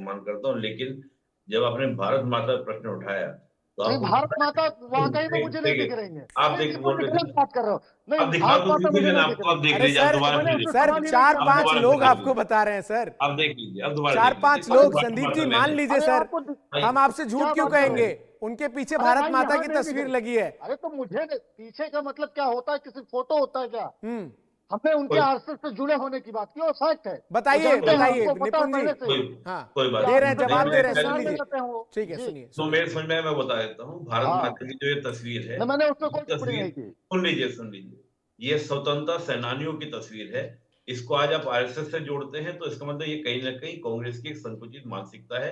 सम्मान करता हूँ, लेकिन जब आपने भारत माता का प्रश्न उठाया तो नहीं, आपको भारत माता वाकई में मुझे नहीं दिख देखिए, रही है। आप नहीं, देख बिल्कुल बोल रहे थे गलत बात कर रहे हो। नहीं, अब दिखा भारत तो माता मुझे दीजिए ना नहीं दिख आपको, रही। आप देख अरे लीजिए, आप सर, दोबारा मैंने सुन उससे लीजिए, सर सवाल ही नहीं चार किया। आप पांच दोबारा लोग सुन आपको लीजिए, बता रहे हैं सर, आप देख लीजिए, अब दोबारा चार देख पांच लीजिए, लोग। भारत संदीप माता जी ले मान लें। लीजिए अरे सर, आपको भाई, हम आपसे झूठ क्या क्यों बात कर रहे कहेंगे? हो? उनके पीछे अरे भारत भाई, माता यहाँ की नहीं दिख तस्वीर रही। लगी है। अरे तो मुझे पीछे का मतलब क्या होता है? किसी फोटो होता है क्या? हम्म, हमने उनके कोई आरएसएस से जुड़े होने की बात की, और फैक्ट है। वो बताइए जानते हैं, बताइए हमको पता है निपुण जी। पहले से ही कोई हाँ, कोई कि बात दे रहे हैं, नहीं, जवाब दे रहे हैं, सुन बिहार में लीजिए। रहते हैं वो। ठीक है, जी। सुनिए तो सुनिए। मेरे समझ में मैं बता देता हूँ, भारत हाँ, माता की जो ये तस्वीर है, न मैंने उसमें ये कोई टिप्पणी तस्वीर नहीं की। सुन लीजिए, ये स्वतंत्रता सेनानियों की तस्वीर है। इसको आज आप आरएसएस से जोड़ते हैं तो इसका मतलब ये कहीं ना कहीं कांग्रेस की एक संकुचित मानसिकता है।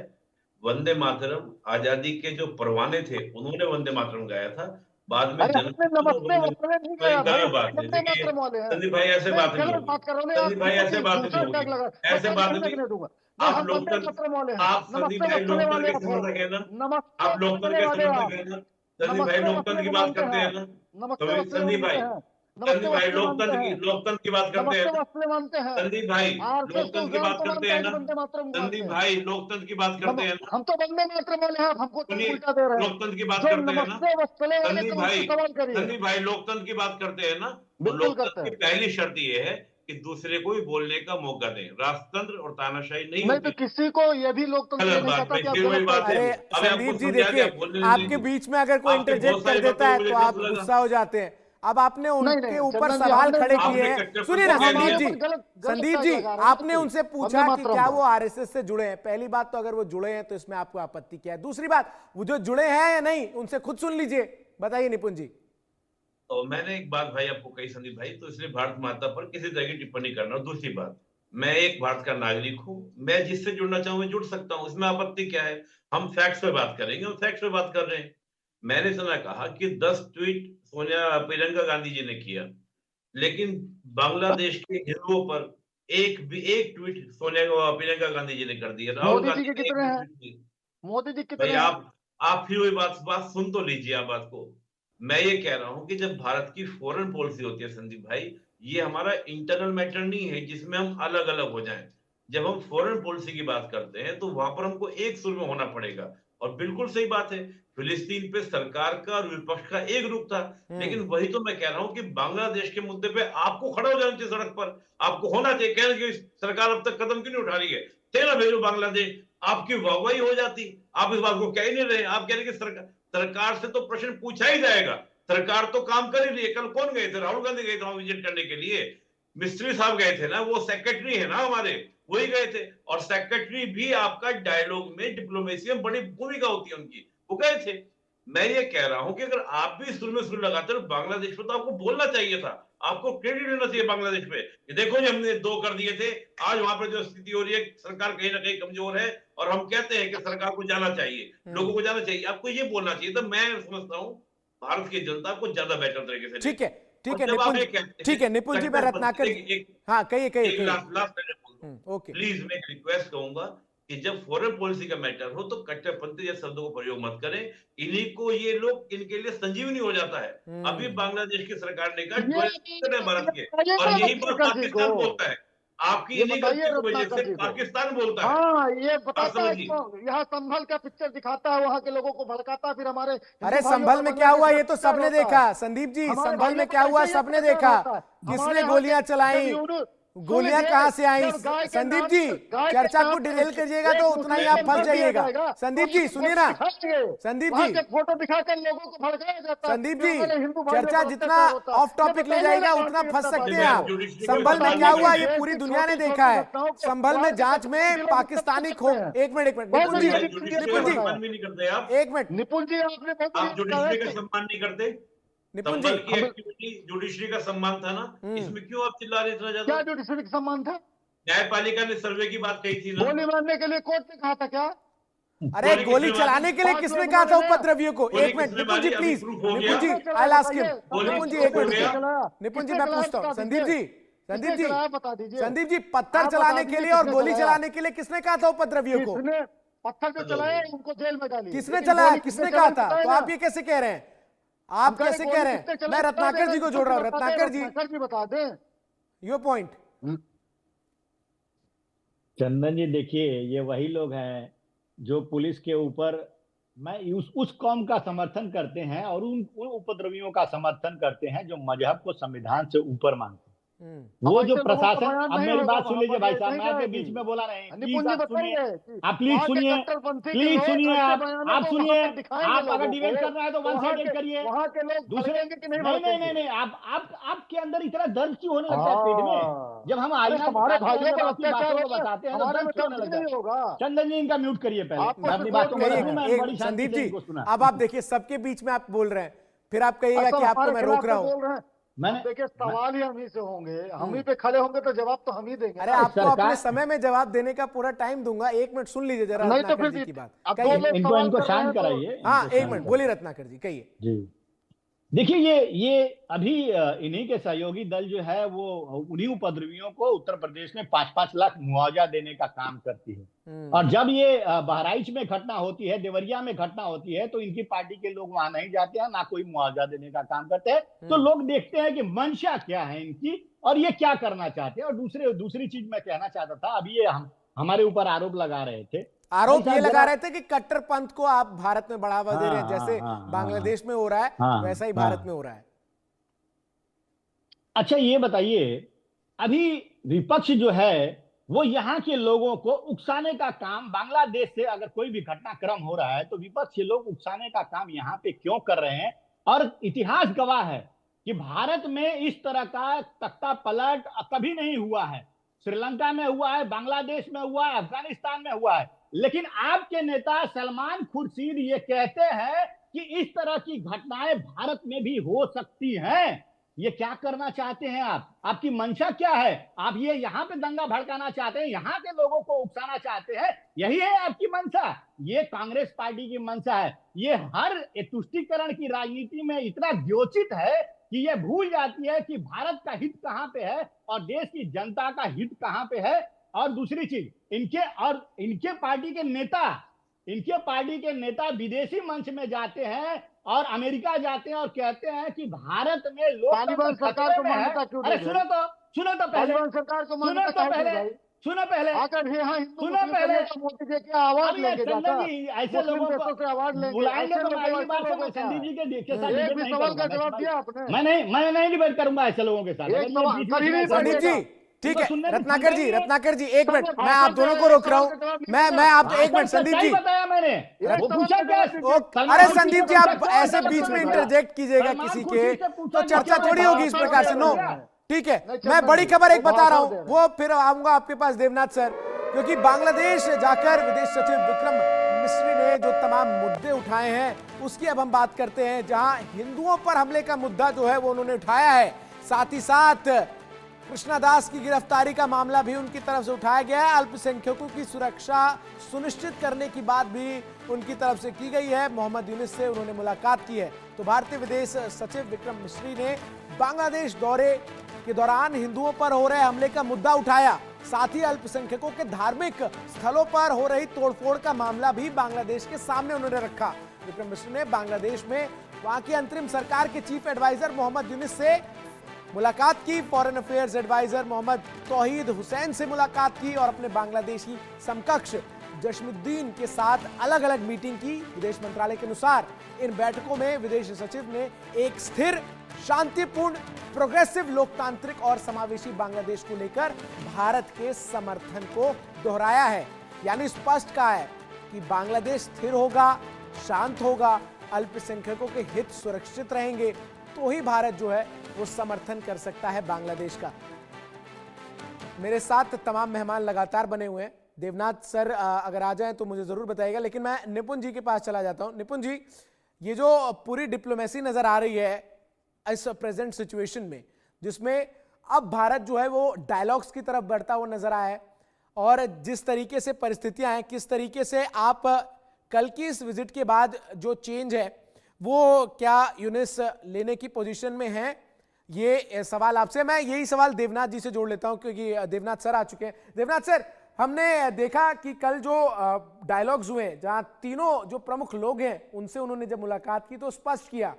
वंदे मातरम आजादी के जो परवाने थे, उन्होंने वंदे मातरम गाया था। बाद में अरे जन्म आपने नमस्ते वाले नहीं तो गया एक भाई, गलत उसमें बात है, वंदे देखिए मातरम वाले हैं। संदीप भाई, ऐसे नहीं, बात नहीं गलत होगी। बात कर रहे हो। नहीं, आप संदीप भाई, निपुण ऐसे जी बात नहीं दूसरा होगी, टैग लगा। मैं ऐसे टैग बात नहीं नहीं। लगने दूंगा। नहीं, आप हम वंदे लोकतंत्र, मातरम वाले हैं। आप संदीप नमस्ते भाई वत्सले लोकतंत्र वाले के आप हो। समर्थक है ना? नमस्ते आप लोकतंत्र वत्सले के वाले समर्थक आप। है ना? संदीप भाई नमस्ते लोकतंत्र वत्सले की को बात मानते करते हैं हैं आप। ना? नमस्ते वत्सले संदीप मानते भाई, हैं। नमस्ते संदीप भाई वत्सले मानते हैं। लोकतंत्र की बात करते हैं नमस्ते ना? वत्सले मानते हैं। संदीप भाई आरएसएस के लोकतंत्र उस की ग्राम बात को करते मानते हैं हैं ना? कि वंदे मातरम को मानते संदीप हैं। भाई लोकतंत्र की बात करते हैं ना? हम तो वंदे मातरम वाले हैं, आप हमको टैग सुनिए, उल्टा दे रहे हैं। लोकतंत्र की बात जो करते हैं ना? नमस्ते वत्सले वाले संदीप थे भाई, उनसे सवाल करिए। संदीप भाई लोकतंत्र की बात करते हैं ना? तो बिल्कुल करते लोकतंत्र की हैं। पहली शर्त ये है कि दूसरे को भी बोलने का मौका दें। राजतंत्र और तानाशाही नहीं नहीं तो होती। किसी को ये भी लोकतंत्र ये गलत नहीं बात कहता भाई, कि आप फिर वही गलत बात करते है। अरे हैं। अभी संदीप आपको जी समझा देखिए, दिया, आप बोलने नहीं आपके देंगे। बीच में अगर कोई आपकी इंटरजेक्ट बहुत कर सारी देता बातों है को तो मुझे आप गलत लगा। गुस्सा हो जाते हैं। अब आपने नहीं उनके नहीं ऊपर चंदन जी, सवाल हमने खड़े किए आपने हैं। कट्टरपंथी सुनिए ना को कह संदीप दिया। जी, हमारे ऊपर गलत संदीप टैग जी, लगा रहे हैं आपने कोई। उनसे वंदे पूछा कि मातरम क्या पर। वो आरएसएस से जुड़े हैं। पहली बात तो अगर वो जुड़े हैं तो इसमें आपको आपत्ति क्या है? दूसरी बात, वो जो जुड़े हैं या नहीं, उनसे खुद सुन लीजिए। बताइए निपुण जी। तो मैंने एक बात भाई आपको कही संदीप भाई, तो इसलिए भारत माता पर किसी तरह की टिप्पणी करना। और दूसरी बात, मैं एक भारत का नागरिक हूं, मैं जिससे जुड़ना चाहूं मैं जुड़ सकता हूं, इसमें आपत्ति क्या है? हम फैक्ट्स पे बात करेंगे, हम फैक्ट्स पे बात कर रहे हैं। मैंने सुना कहा कि 10 ट्वीट सोनिया प्रियंका गांधी जी ने किया, लेकिन बांग्लादेश के हिंदुओं पर एक ट्वीट सोनिया प्रियंका गांधी जी ने कर दिया, राहुल मोदी जी गांधी के ने एक कितने भी हैं? ट्वीट नहीं। मोदी जी भाई कितने हैं? आप फिर वही बात सुन तो लीजिए आप बात को। मैं ये कह रहा हूं कि जब भारत की फॉरेन पॉलिसी होती है संदीप भाई, ये हमारा इंटरनल मैटर नहीं है जिसमें हम अलग अलग हो जाएं। जब हम फॉरेन पॉलिसी की बात करते हैं तो वहां पर हमको एक सुर में होना पड़ेगा। और बिल्कुल सही बात है, फिलिस्तीन पे सरकार का और विपक्ष का एक रूप था। लेकिन वही तो मैं कह रहा हूं कि बांग्लादेश के मुद्दे पे आपको खड़ा हो जाना चाहिए सड़क पर। आपको होना चाहिए, कह रहे कि सरकार अब तक कदम क्यों नहीं उठा रही है? तेरा भेजो बांग्लादेश, आपकी वाहवाही हो जाती। आप इस बात को कह ही नहीं रहे। आप कह रहे कि सरकार से तो प्रश्न पूछा ही जाएगा। सरकार तो काम कर ही रही है। कल कौन गए थे? राहुल गांधी गए थे वहां विजिट करने के लिए। मिस्त्री साहब गए थे ना, वो सेक्रेटरी है ना हमारे, वही गए थे। और सेक्रेटरी भी आपका डायलॉग में, डिप्लोमेसी में बड़ी भूमिका होती है उनकी, वो गए थे। मैं ये कह रहा हूं कि अगर आप भी सुर में सुर लगाते हो बांग्लादेश पे, तो आपको बोलना चाहिए था। आपको क्रेडिट देना चाहिए बांग्लादेश पे कि देखो जी, हमने 2 कर दिए थे। आज वहां पर जो स्थिति हो रही है, सरकार कहीं ना कहीं कमजोर है और हम कहते हैं कि सरकार को जाना चाहिए, लोगों को जाना चाहिए। आपको ये बोलना चाहिए। तो मैं समझता हूं भारत की जनता को ज्यादा बेटर तरीके से ठीक है, लेगी। ठीक और है जब आप निपुण ये जी, कहते ठीक हैं है निपुण जी, मैं कट्टरपंथी, रत्नाकर हाँ कहिए कहिए एक कहिए। लास्ट मिनट बोल दूं, ओके। प्लीज मैं एक रिक्वेस्ट कहूंगा कि जब फॉरेन पॉलिसी का मैटर हो तो कट्टरपंथी जैसे शब्दों का प्रयोग मत करें। इन्हीं को ये लोग, इनके लिए संजीवनी हो जाता है। अभी बांग्लादेश की सरकार ने कहा ये ज्वाइन है भारत के, बताइए और ना यही पर रत्नाकर जी को। पाकिस्तान बोलता है। आपकी ये इन्हीं बताइए गलती की वजह रत्नाकर से जी को। पाकिस्तान बोलता है। हाँ, ये आप बताता है समझिए। कि यहाँ संभल का पिक्चर दिखाता है, वहां के लोगों को भड़काता है, फिर हमारे हिंदू अरे भाइयों संभल का में क्या बांग्लादेश हुआ में ये तो प्रचार सबने होता है। देखा। संदीप जी, हमारे संभल भाइयों में का क्या हुआ ऐसे ही सबने प्रचार देखा। होता है। हमारे किसने यहाँ गोलियां चलाई, सुन गोलियां लीजिए, कहां से आई। जब गाय के संदीप नाम जी, गाय के चर्चा नाम को पर डिरेल करिएगा एक तो उतना ही मुस्लिम आप को फंस मार दिया जाइएगा। जाएगा, संदीप तो जी उसकी सुनिए फोटो ना, दिखाएंगे। संदीप वहां जी, के फोटो दिखाकर लोगों को भड़काया जाता है संदीप कि जी, हमारे हिंदू भाइयों चर्चा पर जितना अत्याचार होता है। ऑफ ये टॉपिक ले बताइए ना जाएगा उतना भारतीय फंस जनता सकते पार्टी हैं मैं आप। को। जुडिशरी का ये संभल में सम्मान क्या नहीं बताइए हुआ कि ये करते। देश पूरी की दुनिया ने छोटी देखा छोटी है। घटनाओं को संभल में जांच राजनीतिक में तब्दीलियों में कब कर पाकिस्तानी खो, सकते हैं? एक मिनट बहुत निपुण बड़ी जी, मैं बड़ी चीजें जुडिशरी का निपुण जी, बताया। सम्मान भी नहीं करते आप। एक मिनट निपुण जी, आपने बहुत आप बड़ी जुडिशरी का करेक्ट। सम्मान नहीं करते। निपुण जी। संभल की हम एक्टिविटी जुडिशरी का सम्मान था ना, इसमें क्यों आप चिल्ला रहे इतना ज्यादा? क्या जुडिशरी का सम्मान था? न्यायपालिका ने सर्वे की बात कही थी ना? गोली मारने के लिए कोर्ट ने कहा था क्या? अरे गोली गोली किसने मारी? चलाने के लिए 5 किसने लोग कहा मारे था गए। उपद्रवियों को? गोली एक मिनट किसने निपुण जी मारी? अभी प्लीज, प्रूफ हो निपुण गया। जी, किसने आई चलाया आस्क हिम। बताइए? गोली निपुण जी प्रूफ एक हो मिनट गया। रुकिए। चलाया? निपुण जी किसने मैं चलाया पूछता हूं, बता संदीप दीजिए। जी, संदीप किसने जी, चलाया बता दीजिए। संदीप जी, पत्थर आप बता चलाने के दीजिए लिए और किसने गोली चलाया। चलाने के लिए किसने कहा था उपद्रवियों को? किसने पत्थर जो हेलो, चलाया उनको जेल में डालिए, किसने लेकिन चलाया, गोली किसने किसने कहा चलाई था? बताए तो ना। आप ये कैसे कह रहे हैं? हम आप कह रहे कैसे कह गोली रहे किसने हैं? मैं चलाई बता रत्नाकर दें, जी को जोड़ रहा हूं। बता दें, रत्नाकर जी, रत्नाकर जी बता दें। Your point. चंदन जी देखिए, ये वही लोग हैं जो पुलिस के ऊपर मैं उस कौम का समर्थन करते हैं और उन उपद्रवियों का समर्थन करते हैं जो मजहब को संविधान से ऊपर मानते हैं। अब वो जो ऐसे लोगों का प्रशासन, बयान अब नहीं मेरी होगा बात सुन वहां लीजिए पर, भाई ये साहब, नहीं मैं आपके जाएगी। बीच में बोला नहीं, निपुण प्लीज जी आप सुनिए, बताइए कि आप प्लीज वहां के सुनिए, कट्टरपंथी के प्लीज लोग सुनिए, ऐसे आप बयानों आप को सुनिए, वहां पर दिखाएंगे आप अगर लोगों डिबेट को, करना है तो वन साइडेड करिए। वहां के लोग दूसरे भड़केंगे कि नहीं नहीं नहीं नहीं भड़केंगे। नहीं, आप आपके अंदर इतना दर्द क्यों होने लगता है पेट में? हाँ, जब हम अरे आईना हमारे दिखाते हैं, भाइयों जब पर आपकी अत्याचार बातों हो को रहा है, बताते हैं तो हमारे दर्द में क्यों होने कभी लगता है? नहीं होगा। चंदन जी इनका म्यूट करिए पहले, आपको मैं अपनी सपोर्ट बातों को करना रखूं, है। मैं बड़ी शांति संदीप से जी, इनको सुना। अब आप देखिए सबके बीच में आप बोल रहे हैं, फिर आप कहिएगा सब कि आपको हमारे मैं खिलाफ रोक रहा तो हूं। बोल रहे हैं। मैंने अब देखिए मैं, सवाल ही हम ही से होंगे, हम ही पे खड़े होंगे तो जवाब तो हम ही देंगे अरे ना। आपको अपने सरकार, समय में जवाब देने का पूरा टाइम दूंगा, 1 मिनट सुन लीजिए जरा नहीं तो रत्नाकर फिर जी भी की बात। अब दो कहिए। लोग इनको सवाल इनको कर रहे शांत हैं तो कराइए, हाँ, इनको 1 मिनट शांत बोलिए कराइए रत्नाकर जी, कहिए। जी। देखिए ये अभी इन्हीं के सहयोगी दल जो है वो उन्हीं उपद्रवियों को उत्तर प्रदेश में 5-5 लाख मुआवजा देने का काम करती है। और जब ये बहराइच में घटना होती है, देवरिया में घटना होती है, तो इनकी पार्टी के लोग वहां नहीं जाते हैं, ना कोई मुआवजा देने का काम करते हैं। तो लोग देखते हैं कि मंशा क्या है इनकी और ये क्या करना चाहते हैं। और दूसरी चीज मैं कहना चाहता था, अभी ये हमारे ऊपर आरोप लगा रहे थे, आरोप ये लगा रहे थे कि कट्टरपंथ को आप भारत में बढ़ावा दे रहे हैं, जैसे हाँ बांग्लादेश में हो रहा है हाँ वैसा ही हाँ। भारत में हो रहा है। अच्छा ये बताइए, अभी विपक्ष जो है वो यहाँ के लोगों को उकसाने का काम, बांग्लादेश से अगर कोई भी घटनाक्रम हो रहा है तो विपक्ष के लोग उकसाने का काम यहाँ पे क्यों कर रहे हैं? और इतिहास गवाह है कि भारत में इस तरह का तख्ता पलट कभी नहीं हुआ है। श्रीलंका में हुआ है, बांग्लादेश में हुआ है, अफगानिस्तान में हुआ है, लेकिन आपके नेता सलमान खुर्शीद ये कहते हैं कि इस तरह की घटनाएं भारत में भी हो सकती हैं। ये क्या करना चाहते हैं आप? आपकी मंशा क्या है? आप ये यहाँ पे दंगा भड़काना चाहते हैं, यहाँ के लोगों को उकसाना चाहते हैं, यही है आपकी मंशा? ये कांग्रेस पार्टी की मंशा है। ये हर तुष्टीकरण की राजनीति में इतना द्योचित है कि ये भूल जाती है कि भारत का हित कहां पे है और देश की जनता का हित कहां पे है। और दूसरी चीज, इनके पार्टी के नेता विदेशी मंच में जाते हैं और अमेरिका जाते हैं और कहते हैं कि भारत में तालिबान लोकतंत्र सरकार खतरे को में है। मान्यता क्यों अरे दी सुनो तो पहले, तालिबान सरकार को मान्यता सुनो तो काहे दी पहले, भाई? सुनो पहले, आकर यहाँ हिंदू सुनो मुस्लिम पहले। तो मोदी जी की आवाज अब ये लेके चंदन जाता, जी ऐसे मुस्लिम लोगों देशों से आवाज को लेंगे, बुलाएंगे ऐसे तो मैं लोगों अगली बार से लोगों मैं का संदीप जी के साथ एक डिबेट भी नहीं सवाल का करूंगा। जवाब दिया आपने? मैं नहीं डिबेट करूंगा ऐसे लोगों के साथ। एक अगर ये सवाल बीच कर ही में नहीं संदीप जी, पाइएगा। ठीक तो है सुनने में रत्नाकर जी, सुनने में- रत्नाकर जी, 1 मिनट, सब मैं आप दोनों को रोक रहा हूं। मैं आपको 1 मिनट, संदीप जी। बताया मैंने, वो पूछा क्या? अरे संदीप जी, आप ऐसे बीच में इंटरजेक्ट कीजिएगा किसी के, तो चर्चा थोड़ी होगी इस प्रकार से। नो, ठीक है, मैं बड़ी खबर एक बता रहा हूं, वो फिर आऊंगा आपके पास देवनाथ सर, क्योंकि बांग्लादेश जाकर विदेश सचिव विक्रम मिस्री ने जो तमाम मुद्दे उठाए हैं उसकी अब हम बात करते हैं। जहां हिंदुओं पर हमले का मुद्दा जो है वो उन्होंने उठाया है, साथ ही साथ कृष्णा दास की गिरफ्तारी का मामला भी उनकी तरफ से उठाया गया है। अल्पसंख्यकों की सुरक्षा सुनिश्चित करने की बात भी उनकी तरफ से की गई है। मोहम्मद यूनिस से उन्होंने मुलाकात की है। तो भारतीय विदेश सचिव विक्रम मिस्री ने बांग्लादेश दौरे के दौरान हिंदुओं पर हो रहे हमले का मुद्दा उठाया, साथ ही अल्पसंख्यकों के धार्मिक स्थलों पर हो रही तोड़फोड़ का मामला भी बांग्लादेश के सामने उन्होंने रखा। विक्रम मिस्री ने बांग्लादेश में वहां की अंतरिम सरकार के चीफ एडवाइजर मोहम्मद यूनिस से मुलाकात की, फॉरेन अफेयर्स एडवाइजर मोहम्मद तौहीद हुसैन से मुलाकात की और अपने बांग्लादेशी समकक्ष जशमुद्दीन के साथ अलग अलग मीटिंग की। विदेश मंत्रालय के अनुसार इन बैठकों में विदेश सचिव ने एक स्थिर, शांतिपूर्ण, प्रोग्रेसिव, लोकतांत्रिक और समावेशी बांग्लादेश को लेकर भारत के समर्थन को दोहराया है। यानी स्पष्ट कहा है कि बांग्लादेश स्थिर होगा, शांत होगा, अल्पसंख्यकों के हित सुरक्षित रहेंगे तो ही भारत जो है वो समर्थन कर सकता है बांग्लादेश का। मेरे साथ तमाम मेहमान लगातार बने हुए हैं। देवनाथ सर अगर आ जाएं तो मुझे जरूर बताइएगा, लेकिन मैं निपुण जी के पास चला जाता हूं। निपुण जी, ये जो पूरी डिप्लोमेसी नजर आ रही है इस प्रेजेंट सिचुएशन में, जिसमें अब भारत जो है वो डायलॉग्स की तरफ बढ़ता हुआ नजर आया है, और जिस तरीके से परिस्थितियां हैं, किस तरीके से आप कल की इस विजिट के बाद जो चेंज है वो क्या यूनिस लेने की पोजीशन में है, ये सवाल आपसे। मैं यही सवाल देवनाथ जी से जोड़ लेता हूं क्योंकि देवनाथ सर आ चुके हैं। देवनाथ सर, हमने देखा कि कल जो डायलॉग्स हुए, जहां तीनों जो प्रमुख लोग हैं उनसे उन्होंने जब मुलाकात की तो स्पष्ट किया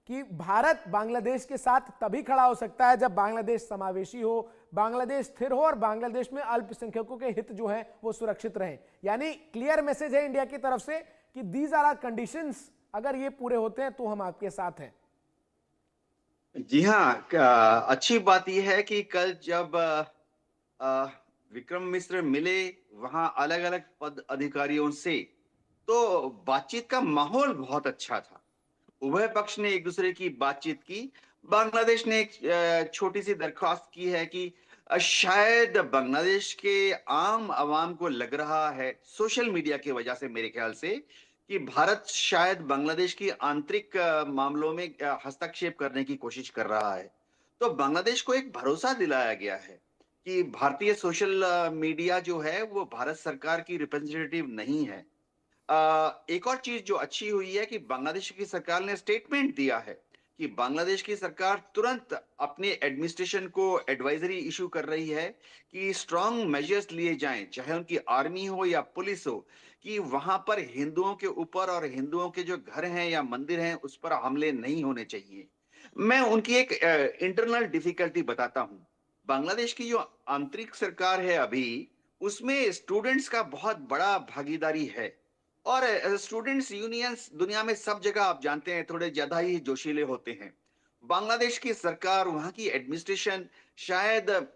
कि भारत बांग्लादेश के साथ तभी खड़ा हो सकता है जब बांग्लादेश समावेशी हो, बांग्लादेश स्थिर हो और बांग्लादेश में अल्पसंख्यकों के हित जो है वो सुरक्षित रहे। यानी क्लियर मैसेज है इंडिया की तरफ से कि दीज आर आर कंडीशंस, अगर ये पूरे होते हैं तो हम आपके साथ हैं। जी हाँ, अच्छी बात यह है कि कल जब विक्रम मिश्र मिले वहां अलग अलग पद अधिकारियों से, तो बातचीत का माहौल बहुत अच्छा था। उभय पक्ष ने एक दूसरे की बातचीत की। बांग्लादेश ने एक छोटी सी दरख्वास्त की है कि शायद बांग्लादेश के आम आवाम को लग रहा है सोशल मीडिया की वजह से, मेरे ख्याल से, कि भारत शायद बांग्लादेश की आंतरिक मामलों में हस्तक्षेप करने की कोशिश कर रहा है। तो बांग्लादेश को एक भरोसा दिलाया गया है कि भारतीय सोशल मीडिया जो है वो भारत सरकार की रिप्रेजेंटेटिव नहीं है। एक और चीज जो अच्छी हुई है कि बांग्लादेश की सरकार ने स्टेटमेंट दिया है कि बांग्लादेश की सरकार तुरंत अपने एडमिनिस्ट्रेशन को एडवाइजरी इशू कर रही है कि स्ट्रांग मेजर्स लिए जाएं, चाहे उनकी आर्मी हो या पुलिस हो, कि वहां पर हिंदुओं के ऊपर और हिंदुओं के जो घर हैं या मंदिर हैं उस पर हमले नहीं होने चाहिए। मैं उनकी एक इंटरनल डिफिकल्टी बताता हूं। बांग्लादेश की जो आंतरिक सरकार है अभी, उसमें स्टूडेंट्स का बहुत बड़ा भागीदारी है। और स्टूडेंट्स यूनियंस दुनिया में सब जगह आप जानते हैं थोड़े ज्यादा ही जोशीले होते हैं। बांग्लादेश की सरकार, वहां की एडमिनिस्ट्रेशन शायद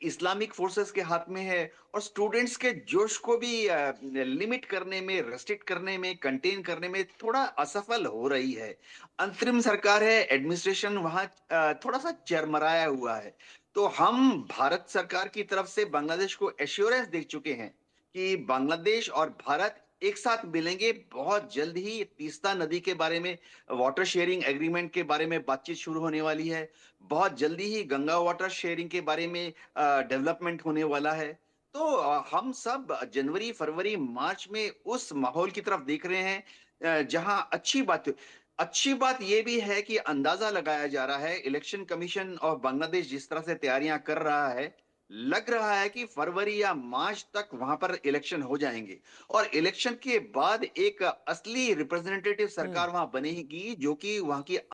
इस्लामिक फोर्सेस के हाथ में है और स्टूडेंट्स के जोश को भी लिमिट करने में, रेस्ट्रिक्ट करने में, कंटेन करने में थोड़ा असफल हो रही है। अंतरिम सरकार है, एडमिनिस्ट्रेशन वहां थोड़ा सा चरमराया हुआ है। तो हम भारत सरकार की तरफ से बांग्लादेश को एश्योरेंस दे चुके हैं कि बांग्लादेश और भारत एक साथ मिलेंगे। बहुत जल्द ही तीस्ता नदी के बारे में, वाटर शेयरिंग एग्रीमेंट के बारे में बातचीत शुरू होने वाली है। बहुत जल्दी ही गंगा वाटर शेयरिंग के बारे में डेवलपमेंट होने वाला है। तो हम सब जनवरी, फरवरी, मार्च में उस माहौल की तरफ देख रहे हैं जहां अच्छी बात यह भी है कि अंदाजा लगाया जा रहा है, इलेक्शन कमीशन ऑफ बांग्लादेश जिस तरह से तैयारियां कर रहा है, लग रहा है कि फरवरी या मार्च तक वहां पर इलेक्शन हो जाएंगे और इलेक्शन के बाद एक असली रिप्रेजेंटेटिव सरकार वहां बनेगी जो कि वहां की